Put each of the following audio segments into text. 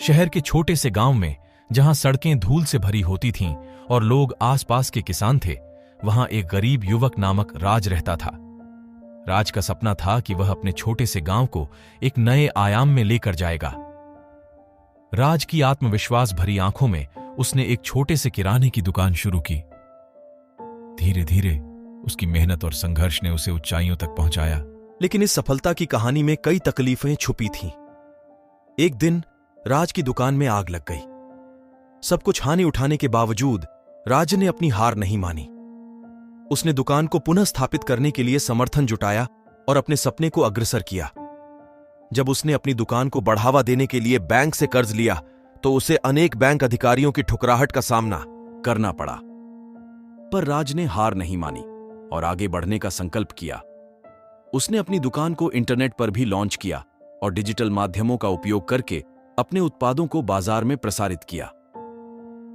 शहर के छोटे से गांव में जहां सड़कें धूल से भरी होती थीं और लोग आसपास के किसान थे, वहां एक गरीब युवक नामक राज रहता था। राज का सपना था कि वह अपने छोटे से गांव को एक नए आयाम में लेकर जाएगा। राज की आत्मविश्वास भरी आंखों में उसने एक छोटे से किराने की दुकान शुरू की। धीरे धीरे उसकी मेहनत और संघर्ष ने उसे ऊंचाइयों तक पहुंचाया। लेकिन इस सफलता की कहानी में कई तकलीफें छुपी थीं। एक दिन राज की दुकान में आग लग गई। सब कुछ हानि उठाने के बावजूद राज ने अपनी हार नहीं मानी। उसने दुकान को पुनः स्थापित करने के लिए समर्थन जुटाया और अपने सपने को अग्रसर किया। जब उसने अपनी दुकान को बढ़ावा देने के लिए बैंक से कर्ज लिया तो उसे अनेक बैंक अधिकारियों की ठुकराहट का सामना करना पड़ा। पर राज ने हार नहीं मानी और आगे बढ़ने का संकल्प किया। उसने अपनी दुकान को इंटरनेट पर भी लॉन्च किया और डिजिटल माध्यमों का उपयोग करके अपने उत्पादों को बाजार में प्रसारित किया।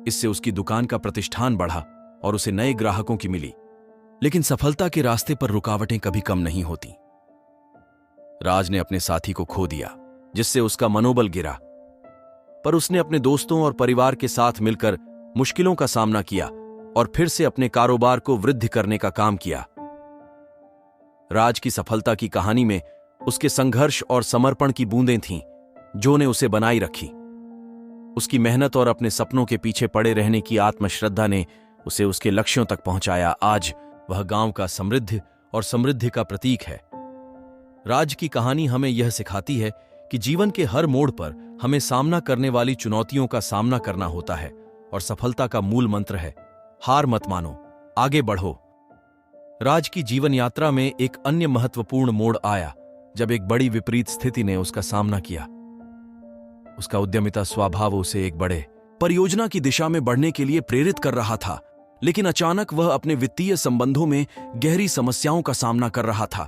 इससे उसकी दुकान का प्रतिष्ठान बढ़ा और उसे नए ग्राहकों की मिली। लेकिन सफलता के रास्ते पर रुकावटें कभी कम नहीं होती। राज ने अपने साथी को खो दिया, जिससे उसका मनोबल गिरा। पर उसने अपने दोस्तों और परिवार के साथ मिलकर मुश्किलों का सामना किया और फिर से अपने कारोबार को वृद्धि करने का काम किया। राज की सफलता की कहानी में उसके संघर्ष और समर्पण की बूंदें थीं, जो ने उसे बनाई रखी। उसकी मेहनत और अपने सपनों के पीछे पड़े रहने की आत्मश्रद्धा ने उसे उसके लक्ष्यों तक पहुंचाया। आज वह गांव का समृद्धि और समृद्धि का प्रतीक है। राज की कहानी हमें यह सिखाती है कि जीवन के हर मोड़ पर हमें सामना करने वाली चुनौतियों का सामना करना होता है और सफलता का मूल मंत्र है, हार मत मानो, आगे बढ़ो। राज की जीवन यात्रा में एक अन्य महत्वपूर्ण मोड़ आया जब एक बड़ी विपरीत स्थिति ने उसका सामना किया। उसका उद्यमिता स्वभाव उसे एक बड़े परियोजना की दिशा में बढ़ने के लिए प्रेरित कर रहा था, लेकिन अचानक वह अपने वित्तीय संबंधों में गहरी समस्याओं का सामना कर रहा था।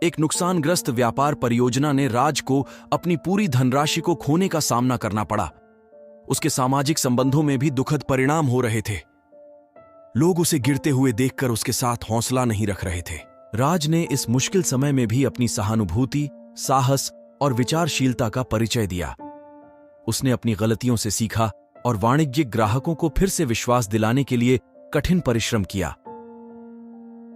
एक नुकसानग्रस्त व्यापार परियोजना ने राज को अपनी पूरी धनराशि को खोने का सामना करना पड़ा। उसके सामाजिक संबंधों में भी दुखद परिणाम हो रहे थे। लोग उसे गिरते हुए देखकर उसके साथ हौसला नहीं रख रहे थे। राज ने इस मुश्किल समय में भी अपनी सहानुभूति, साहस और विचारशीलता का परिचय दिया। उसने अपनी गलतियों से सीखा और वाणिज्यिक ग्राहकों को फिर से विश्वास दिलाने के लिए कठिन परिश्रम किया।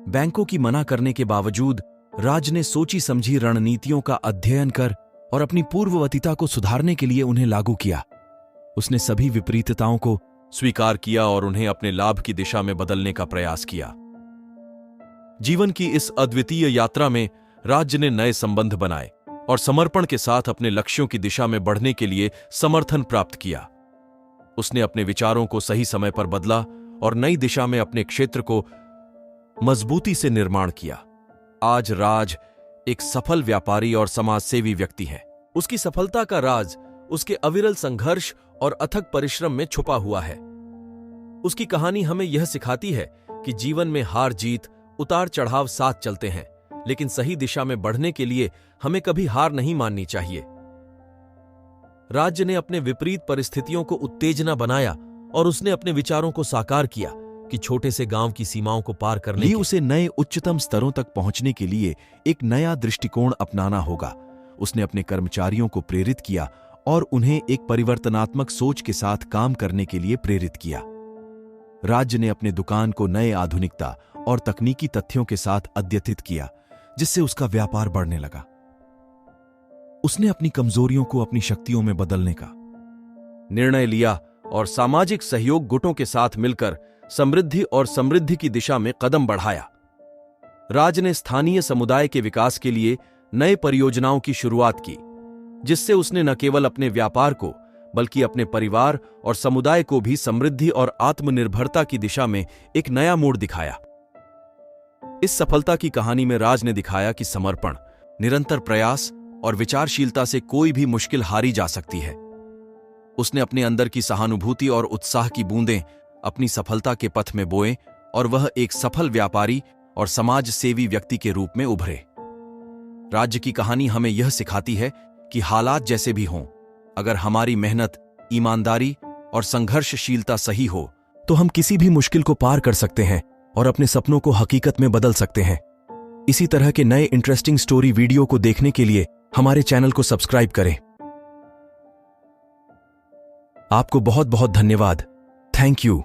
बैंकों की मना करने के बावजूद राज ने सोची समझी रणनीतियों का अध्ययन कर और अपनी पूर्ववतीता को सुधारने के लिए उन्हें लागू किया। उसने सभी विपरीतताओं को स्वीकार किया और उन्हें अपने लाभ की दिशा में बदलने का प्रयास किया। जीवन की इस अद्वितीय यात्रा में राज ने नए संबंध बनाए और समर्पण के साथ अपने लक्ष्यों की दिशा में बढ़ने के लिए समर्थन प्राप्त किया। उसने अपने विचारों को सही समय पर बदला और नई दिशा में अपने क्षेत्र को मजबूती से निर्माण किया। आज राज एक सफल व्यापारी और समाजसेवी व्यक्ति है। उसकी सफलता का राज उसके अविरल संघर्ष और अथक परिश्रम में छुपा हुआ है। उसकी कहानी हमें यह सिखाती है कि जीवन में हार जीत, उतार चढ़ाव साथ चलते हैं, लेकिन सही दिशा में बढ़ने के लिए हमें कभी हार नहीं माननी चाहिए। राज्य ने अपने विपरीत परिस्थितियों को उत्तेजना बनाया और उसने अपने विचारों को साकार किया कि छोटे से गांव की सीमाओं को पार करने के उसे नए उच्चतम स्तरों तक पहुंचने के लिए एक नया दृष्टिकोण अपनाना होगा। उसने अपने कर्मचारियों को प्रेरित किया और उन्हें एक परिवर्तनात्मक सोच के साथ काम करने के लिए प्रेरित किया। राज्य ने अपने दुकान को नए आधुनिकता और तकनीकी तथ्यों के साथ अद्यतित किया, जिससे उसका व्यापार बढ़ने लगा। उसने अपनी कमजोरियों को अपनी शक्तियों में बदलने का निर्णय लिया और सामाजिक सहयोग गुटों के साथ मिलकर समृद्धि और समृद्धि की दिशा में कदम बढ़ाया। राज ने स्थानीय समुदाय के विकास के लिए नए परियोजनाओं की शुरुआत की, जिससे उसने न केवल अपने व्यापार को बल्कि अपने परिवार और समुदाय को भी समृद्धि और आत्मनिर्भरता की दिशा में एक नया मोड़ दिखाया। इस सफलता की कहानी में राज ने दिखाया कि समर्पण, निरंतर प्रयास और विचारशीलता से कोई भी मुश्किल हारी जा सकती है। उसने अपने अंदर की सहानुभूति और उत्साह की बूंदें अपनी सफलता के पथ में बोए और वह एक सफल व्यापारी और समाज सेवी व्यक्ति के रूप में उभरे। राज्य की कहानी हमें यह सिखाती है कि हालात जैसे भी हों, अगर हमारी मेहनत, ईमानदारी और संघर्षशीलता सही हो तो हम किसी भी मुश्किल को पार कर सकते हैं और अपने सपनों को हकीकत में बदल सकते हैं। इसी तरह के नए इंटरेस्टिंग स्टोरी वीडियो को देखने के लिए हमारे चैनल को सब्सक्राइब करें। आपको बहुत बहुत धन्यवाद। Thank you.